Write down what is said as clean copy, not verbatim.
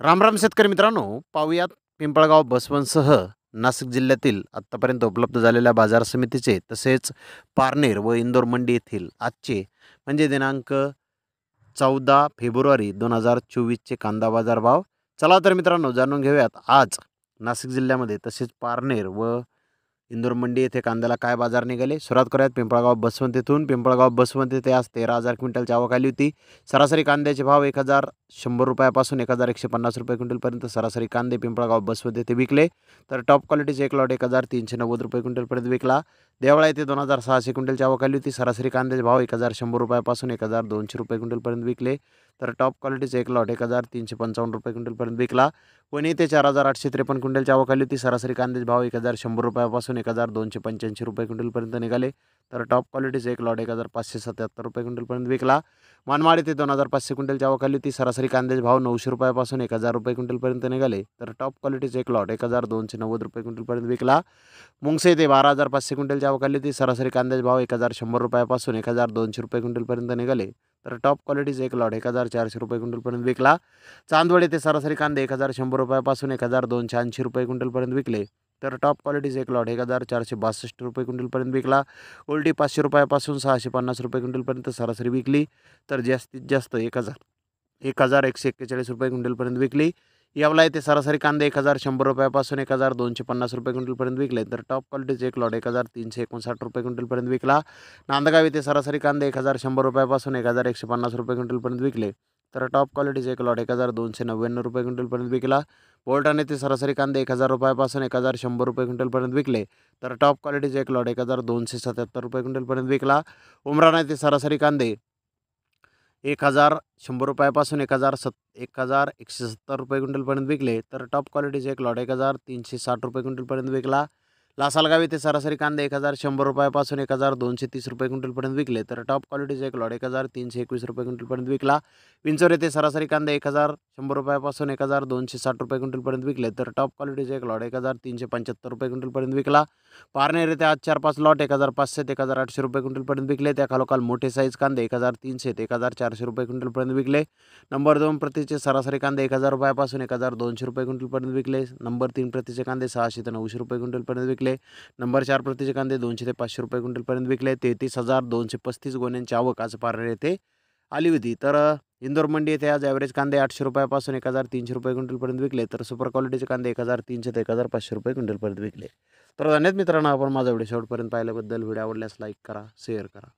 रामराम शेतकरी मित्रांनो, पाहुयात पिंपळगाव बसवनसह नाशिक जिल्ह्यातील आत्तापर्यंत उपलब्ध झालेल्या बाजार समितीचे तसेच पारनेर व इंदोर मंडी येथील आजचे म्हणजे दिनांक 14 फेब्रुवारी 2024चे कांदा बाजार भाव. चला तर मित्रांनो, जाणून घेऊयात आज नाशिक जिल्ह्यामध्ये तसेच पारनेर व इंदोर मंडी येथे कांद्याला काय बाजार निघाले. सुरुवात करूयात पिंपळगाव बसवंत येथून. पिंपळगाव बसवंत येथे आज 13,000 क्विंटलची आवक आली होती. सरासरी कांद्याचे भाव 1,100 रुपयापासून 1,150 रुपये क्विंटलपर्यंत सरासरी कांदे पिंपळगाव बसवंत येथे विकले. तर टॉप क्वालिटीचे एक लॉट 1,390 रुपये क्विंटलपर्यंत विकला. देवळा येथे 2,600 क्विंटलची आवक आली होती. सरासरी कांद्याचे भाव 1,100 रुपयापासून 1,200 रुपये क्विंटलपर्यंत विकले. तर टॉप क्वालिटीचे एक लॉट 1,355 रुपये क्विंटलपर्यंत विकला. वणी येथे 4,853 क्विंटलची आवक आली होती. सरासरी कांद्याचे भाव 1,100 रुपयापासून 1,285 रुपये क्विंटलपर्यंत निघाले. तर टॉप क्वालिटीचे एक लॉट 1,577 रुपये क्विंटलपर्यंत विकला. मानमाड येथे 2,500 क्विंटलची आवक आली होती. सरासरी कांद्याचे भाव 900 रुपयापासून 1,000 रुपये क्विंटलपर्यंत निघाले. तर टॉप क्वालिटीचे एक लॉट 1,290 रुपये क्विंटलपर्यंत विकला. मुंगसे येथे 12,500 क्विंटलची आवक आली होती. सरासरी कांद्याचे भाव 1,100 रुपयापासून 1,200 रुपये क्विंटलपर्यंत निघाले. तर टॉप क्वालिटीचे एक लॉट 1,400 रुपये क्विंटलपर्यंत विकला. चांदवड येथे सरासरी कांदे 1,100 रुपयापासून 1,280 रुपये क्विंटलपर्यंत विकले. तर टॉप क्वालिटीचे एक लॉट 1,462 रुपये क्विंटलपर्यंत विकला. उलटी 500 रुपयापासून 650 रुपये क्विंटलपर्यंत सरासरी विकली. तर जास्तीत जास्त 1,141 रुपये क्विंटलपर्यंत विकली. यावला येथे सरासरी कांदे 1,100 रुपयापासून 1,250 रुपये क्विंटलपर्यंत विकले. तर टॉप क्वालिटीचे एक लॉट 1,359 रुपये क्विंटलपर्यंत विकला. नांदगाव येथे सरासरी कांदे 1,100 रुपयापासून 1,150 रुपये क्विंटलपर्यंत विकले. तर टॉप क्वालिटीचे एक लॉट 1,299 रुपये क्विंटलपर्यंत विकला. बोलठाण येथे सरासरी कांदे 1,000 रुपयापासून 1,100 रुपये क्विंटलपर्यंत विकले. तर टॉप क्वालिटीचे एक लॉट 1,277 रुपये क्विंटलपर्यंत विकला. उमराणा येथे सरासरी कांदे 1,100 रुपयापासून 1,170 रुपये क्विंटलपर्यंत विकले. तर टॉप क्वालिटीचे एक लॉट 1,360 रुपये क्विंटलपर्यंत विकला. लासलगाव येथे सरासरी कांदे 1,100 रुपयापासून 1,230 रुपये क्विंटलपर्यंत विकले. तर टॉप क्वालिटीचे एक लॉट 1,321 रुपये क्विंटलपर्यंत विकला. विंचोर येथे सरासरी कांदे 1,100 रुपयापासून 1,260 रुपये क्विंटलपर्यंत विकले. तर टॉप क्वालिटीचे एक लॉट 1,375 रुपये क्विंटलपर्यंत विकला. पारनेर येथे आज 4-5 लॉट 1,500 ते 1,800 रुपये क्विंटलपर्यंत विकले. त्या खालोखाल मोठे साईज कांदे 1,300 ते 1,400 रुपये क्विंटलपर्यंत विकले. नंबर 2 प्रतीचे सरासरी कांदे 1,000 रुपयापासून 1,200 रुपये क्विंटलपर्यंत विकले. नंबर 3 प्रतीचे कांदे 600 ते 900 रुपये क्विंटलपर्यंत विकले. नंबर 4 प्रतीचे कांदे 200 ते 500 रुपये क्विंटलपर्यंत विकले. 33,235 गोण्यांची आवक आज पारनेर येथे आली होती. तर इंदोर मंडी येथे आज ॲव्हरेज कांदे 800 रुपयापासून 1,300 रुपये क्विंटलपर्यंत विकले. तर सुपर क्वालिटीचे कांदे 1,300 ते 1,500 रुपये क्विंटलपर्यंत विकले. तर धन्यवाद मित्रांनो, आपण माझा व्हिडिओ शेवटपर्यंत पाहिल्याबद्दल. व्हिडिओ आवडल्यास लाईक करा, शेअर करा.